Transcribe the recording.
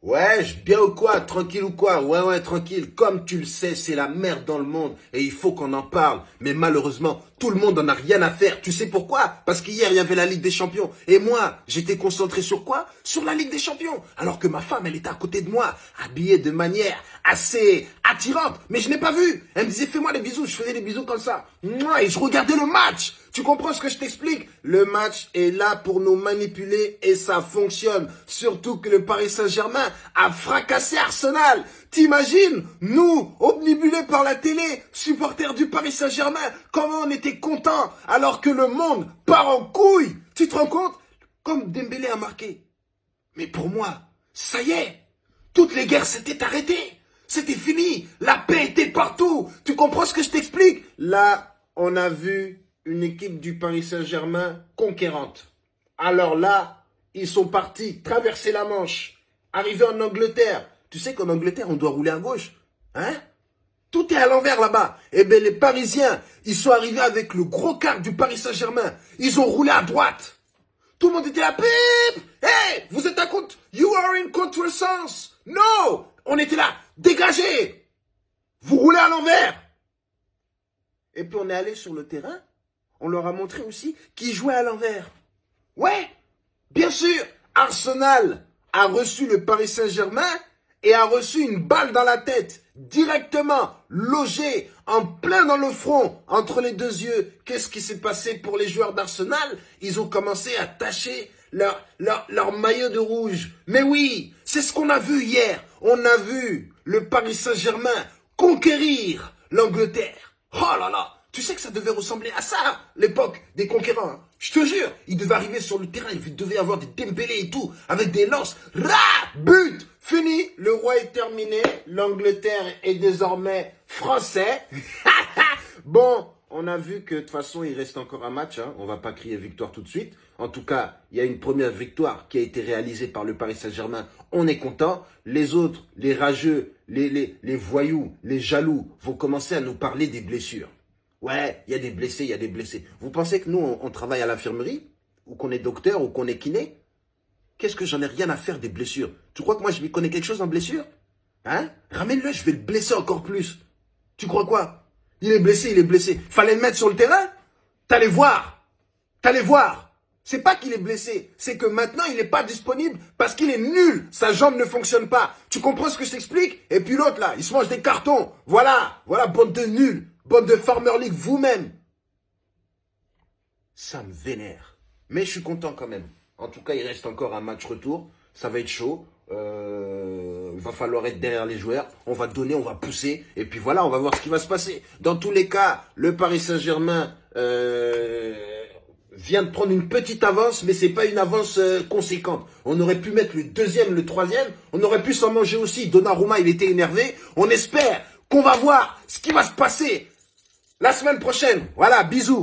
Ouais, bien ou quoi? Tranquille ou quoi? Ouais, tranquille. Comme tu le sais, c'est la merde dans le monde et il faut qu'on en parle. Mais malheureusement, tout le monde en a rien à faire. Tu sais pourquoi? Parce qu'hier, il y avait la Ligue des Champions. Et moi, j'étais concentré sur quoi? Sur la Ligue des Champions. Alors que ma femme, elle était à côté de moi, habillée de manière assez attirante. Mais je n'ai pas vu. Elle me disait, fais-moi des bisous. Je faisais des bisous comme ça. Mouah, et je regardais le match. Tu comprends ce que je t'explique? Le match est là pour nous manipuler et ça fonctionne. Surtout que le Paris Saint-Germain a fracassé Arsenal. T'imagines, nous, obnubilés par la télé, supporters du Paris Saint-Germain, comment on était contents alors que le monde part en couille. Tu te rends compte? Comme Dembélé a marqué. Mais pour moi, ça y est, toutes les guerres s'étaient arrêtées. C'était fini. La paix était partout. Tu comprends ce que je t'explique? Là, on a vu une équipe du Paris Saint-Germain conquérante. Alors là, ils sont partis traverser la Manche, arriver en Angleterre. Tu sais qu'en Angleterre, on doit rouler à gauche. Hein? Tout est à l'envers là-bas. Eh bien, les Parisiens, ils sont arrivés avec le gros car du Paris Saint-Germain. Ils ont roulé à droite. Tout le monde était là. Pip! Hey, vous êtes à contre... You are in contresens. No! On était là. Dégagez! Vous roulez à l'envers. Et puis on est allé sur le terrain. On leur a montré aussi qu'ils jouaient à l'envers. Ouais, bien sûr, Arsenal a reçu le Paris Saint-Germain et a reçu une balle dans la tête, directement logée en plein dans le front, entre les deux yeux. Qu'est-ce qui s'est passé pour les joueurs d'Arsenal? Ils ont commencé à tacher leur maillot de rouge. Mais oui, c'est ce qu'on a vu hier. On a vu le Paris Saint-Germain conquérir l'Angleterre. Oh là là! Tu sais que ça devait ressembler à ça, l'époque des conquérants. Hein. Je te jure, ils devaient arriver sur le terrain, il devait y avoir des Dembélé et tout, avec des lances. But! Fini, le roi est terminé, l'Angleterre est désormais français. Bon, on a vu que de toute façon, il reste encore un match. Hein. On va pas crier victoire tout de suite. En tout cas, il y a une première victoire qui a été réalisée par le Paris Saint-Germain. On est content. Les autres, les rageux, les voyous, les jaloux vont commencer à nous parler des blessures. Ouais, il y a des blessés, il y a des blessés. Vous pensez que nous, on travaille à l'infirmerie? Ou qu'on est docteur, ou qu'on est kiné? Qu'est-ce que j'en ai rien à faire des blessures? Tu crois que moi, je m'y connais quelque chose en blessure? Hein? Ramène-le, je vais le blesser encore plus. Tu crois quoi? Il est blessé, il est blessé. Fallait le mettre sur le terrain? T'allais voir. T'allais voir. C'est pas qu'il est blessé, c'est que maintenant, il n'est pas disponible parce qu'il est nul. Sa jambe ne fonctionne pas. Tu comprends ce que je t'explique? Et puis l'autre, là, il se mange des cartons. Voilà, bande de nuls. Bande de Farmer League, vous-même. Ça me vénère. Mais je suis content quand même. En tout cas, il reste encore un match retour. Ça va être chaud. Il va falloir être derrière les joueurs. On va donner, on va pousser. Et puis voilà, on va voir ce qui va se passer. Dans tous les cas, le Paris Saint-Germain vient de prendre une petite avance, mais c'est pas une avance conséquente. On aurait pu mettre le deuxième, le troisième. On aurait pu s'en manger aussi. Donnarumma, il était énervé. On espère qu'on va voir ce qui va se passer la semaine prochaine. Voilà, bisous.